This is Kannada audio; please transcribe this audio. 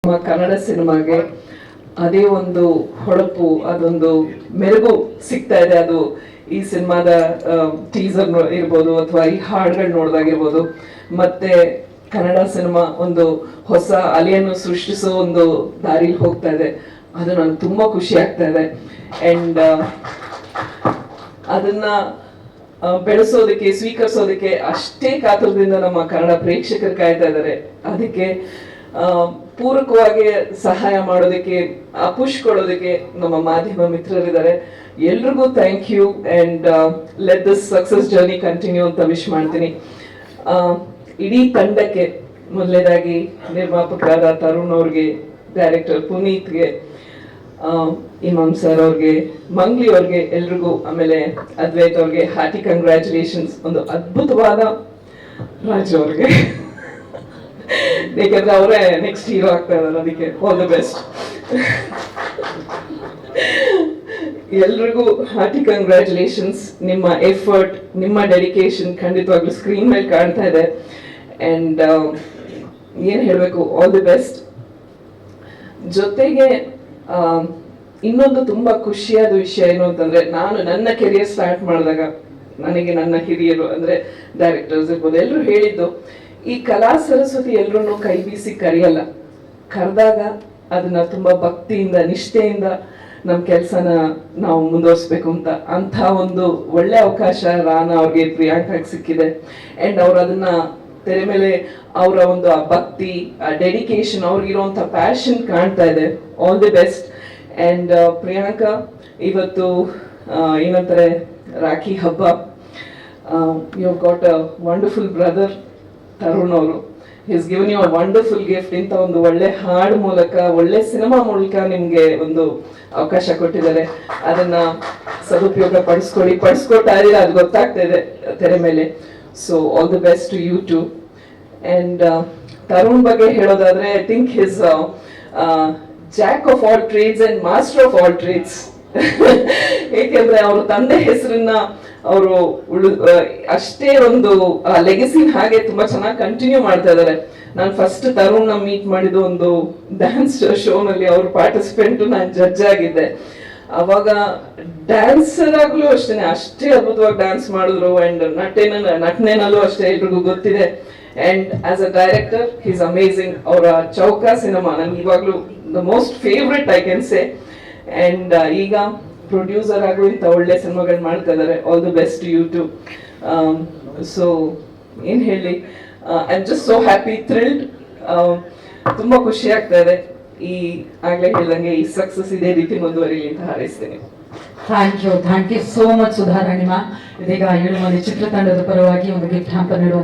ನಮ್ಮ ಕನ್ನಡ ಸಿನಿಮಾಗೆ ಅದೇ ಒಂದು ಹೊಳಪು, ಅದೊಂದು ಮೆರುಗು ಸಿಗ್ತಾ ಇದೆ. ಅದು ಈ ಸಿನಿಮಾದ ಟೀಸರ್ ಇರ್ಬೋದು ಅಥವಾ ಈ ಹಾಡುಗಳು ನೋಡೋದಾಗಿರ್ಬೋದು. ಮತ್ತೆ ಕನ್ನಡ ಸಿನಿಮಾ ಒಂದು ಹೊಸ ಅಲೆಯನ್ನು ಸೃಷ್ಟಿಸೋ ಒಂದು ದಾರಿಲಿ ಹೋಗ್ತಾ ಇದೆ. ಅದು ನನಗೆ ತುಂಬಾ ಖುಷಿ ಆಗ್ತಾ ಇದೆ. ಅಂಡ್ ಅದನ್ನ ಬೆಳೆಸೋದಕ್ಕೆ, ಸ್ವೀಕರಿಸೋದಕ್ಕೆ ಅಷ್ಟೇ ಕಾತುರದಿಂದ ನಮ್ಮ ಕನ್ನಡ ಪ್ರೇಕ್ಷಕರು ಕಾಯ್ತಾ ಇದ್ದಾರೆ. ಅದಕ್ಕೆ ಪೂರಕವಾಗಿ ಸಹಾಯ ಮಾಡೋದಕ್ಕೆ, ಪುಷ್ ಕೊಡೋದಕ್ಕೆ ನಮ್ಮ ಮಾಧ್ಯಮ ಮಿತ್ರರಿದ್ದಾರೆ. ಎಲ್ರಿಗೂ thank you and let this success journey continue ಅಂತ ವಿಶ್ ಮಾಡ್ತೀನಿ. ಇಡೀ ತಂಡಕ್ಕೆ ಮೊದಲನೇದಾಗಿ ನಿರ್ಮಾಪಕರಾದ ತರುಣ್ ಅವ್ರಿಗೆ, ಡೈರೆಕ್ಟರ್ ಪುನೀತ್ಗೆ, ಇಮಾಮ್ ಸರ್ ಅವ್ರಿಗೆ, ಮಂಗ್ಲಿ ಅವ್ರಿಗೆ, ಎಲ್ರಿಗೂ, ಆಮೇಲೆ ಅದ್ವೈತ್ ಅವ್ರಿಗೆ ಹಾರ್ಟಿ ಕಂಗ್ರ್ಯಾಚುಲೇಷನ್ಸ್. ಒಂದು ಅದ್ಭುತವಾದ ರಾಜು ಅವ್ರಿಗೆ, ಯಾಕಂದ್ರೆ ಅವರೇ ನೆಕ್ಸ್ಟ್ ಹೀರೋ ಆಗ್ತಾ ಇದ್ದಾರೆ. ಅದಕ್ಕೆ ಆಲ್ ದಿ ಬೆಸ್ಟ್. ಎಲ್ರಿಗೂ ಹಾರ್ಟಿ ಕಂಗ್ರ್ಯಾಚುಲೇಷನ್ಸ್. ನಿಮ್ಮ ಎಫರ್ಟ್, ನಿಮ್ಮ ಡೆಡಿಕೇಶನ್ ಖಂಡಿತವಾಗ್ಲೂ ಸ್ಕ್ರೀನ್ ಮೇಲೆ ಕಾಣ್ತಾ ಇದೆ. ಅಂಡ್ ಏನ್ ಹೇಳ್ಬೇಕು, ಆಲ್ ದಿ ಬೆಸ್ಟ್. ಜೊತೆಗೆ ಇನ್ನೊಂದು ತುಂಬಾ ಖುಷಿಯಾದ ವಿಷಯ ಏನು ಅಂತಂದ್ರೆ, ನಾನು ನನ್ನ ಕೆರಿಯರ್ ಸ್ಟಾರ್ಟ್ ಮಾಡಿದಾಗ ನನಗೆ ನನ್ನ ಹಿರಿಯರು ಅಂದ್ರೆ ಡೈರೆಕ್ಟರ್ಸ್ ಇರ್ಬೋದು, ಎಲ್ಲರೂ ಹೇಳಿದ್ದು, ಈ ಕಲಾ ಸರಸ್ವತಿ ಎಲ್ಲರನ್ನು ಕೈ ಬೀಸಿ ಕರೆಯಲ್ಲ, ಕರೆದಾಗ ಅದನ್ನ ತುಂಬಾ ಭಕ್ತಿಯಿಂದ, ನಿಷ್ಠೆಯಿಂದ ನಮ್ಮ ಕೆಲಸನ ನಾವು ಮುಂದುವರಿಸ್ಬೇಕು ಅಂತ ಒಂದು ಒಳ್ಳೆ ಅವಕಾಶ ರಾನಾ ಅವ್ರಿಗೆ, ಪ್ರಿಯಾಂಕಾಗೆ ಸಿಕ್ಕಿದೆ. ಅಂಡ್ ಅವ್ರು ಅದನ್ನ ತೆರೆ ಮೇಲೆ ಅವರ ಒಂದು ಆ ಭಕ್ತಿ, ಆ ಡೆಡಿಕೇಶನ್, ಅವ್ರಿಗಿರುವಂತ ಪ್ಯಾಷನ್ ಕಾಣ್ತಾ ಇದೆ. All the best. And Priyanka, ಇವತ್ತು ಏನಂತಾರೆ, ರಾಖಿ ಹಬ್ಬ. You got a wonderful brother Tarun ಅವರು. Is given you a wonderful gift. ಇಂಥ ಒಂದು ಒಳ್ಳೆ ಹಾಡು ಮೂಲಕ, ಒಳ್ಳೆ ಸಿನಿಮಾ ಮೂಲಕ ನಿಮ್ಗೆ ಒಂದು ಅವಕಾಶ ಕೊಟ್ಟಿದ್ದಾರೆ. ಅದನ್ನ ಸದುಪಯೋಗ ಪಡಿಸ್ಕೊಳ್ತಾ ಇದ್ದೀರಾ, ಅದು ಗೊತ್ತಾಗ್ತಾ ಇದೆ ತೆರೆ ಮೇಲೆ. So all the best to you too. And Tarun ಬಗ್ಗೆ ಹೇಳೋದಾದ್ರೆ, I think his jack of all trades and master of all trades. ಏಕೆಂದ್ರೆ ಅವ್ರ ತಂದೆ ಹೆಸರನ್ನ ಅವರು ಅಷ್ಟೇ ಒಂದು ಲೆಗಸಿ ಹಾಗೆ ತುಂಬಾ ಚೆನ್ನಾಗಿ ಕಂಟಿನ್ಯೂ ಮಾಡ್ತಾ ಇದ್ದಾರೆ. ನಾನು ಫಸ್ಟ್ ತರುಣ್ ಮೀಟ್ ಮಾಡಿದ್ದು ಒಂದು ಡ್ಯಾನ್ಸ್ ಶೋನಲ್ಲಿ, ಅವ್ರ ಪಾರ್ಟಿಸಿಪೆಂಟ್, ನಾನು ಜಡ್ಜ್ ಆಗಿದ್ದೆ. ಅವಾಗ ಡ್ಯಾನ್ಸರ್ ಆಗ್ಲೂ ಅಷ್ಟೇ ಅದ್ಭುತವಾಗಿ ಡ್ಯಾನ್ಸ್ ಮಾಡಿದ್ರು. ಅಂಡ್ ನಟನೆನಲ್ಲೂ ಅಷ್ಟೇ ಎಲ್ರಿಗೂ ಗೊತ್ತಿದೆ. And as a director is amazing. ಅವರ ಚೌಕ ಸಿನಿಮಾ ನನ್ಗೆ ಇವಾಗ್ಲೂ the most favourite I can say. And ಈಗ ಪ್ರೊಡ್ಯೂಸರ್ ಆಗು ಇಂಥ ಒಳ್ಳೆ ಸಿನಿಮಾಗಳು ಮಾಡ್ತಾ ಇದ್ದಾರೆ. All the best you too. So ಏನ್ ಹೇಳಿ, I am just so happy, thrilled. ತುಂಬಾ ಖುಷಿ ಆಗ್ತಾ ಇದೆ. ಆಗ್ಲೇ ಹೇಳ್ದಂಗೆ ಈ ಸಕ್ಸಸ್ ಇದೇ ರೀತಿ ಮುಂದುವರಿಲಿ ಅಂತ ಹಾರೈಸ್ತೇನೆ. ಥ್ಯಾಂಕ್ ಯು ಸೋ ಮಚ್ ಸುಧಾರಾಣಿಮಾ. ಇದೀಗ 7 ಮಂದಿ ಚಿತ್ರತಂಡದ ಪರವಾಗಿ ಒಂದು ಗಿಫ್ಟ್ ಹ್ಯಾಂಪರ್ ನೀಡುವ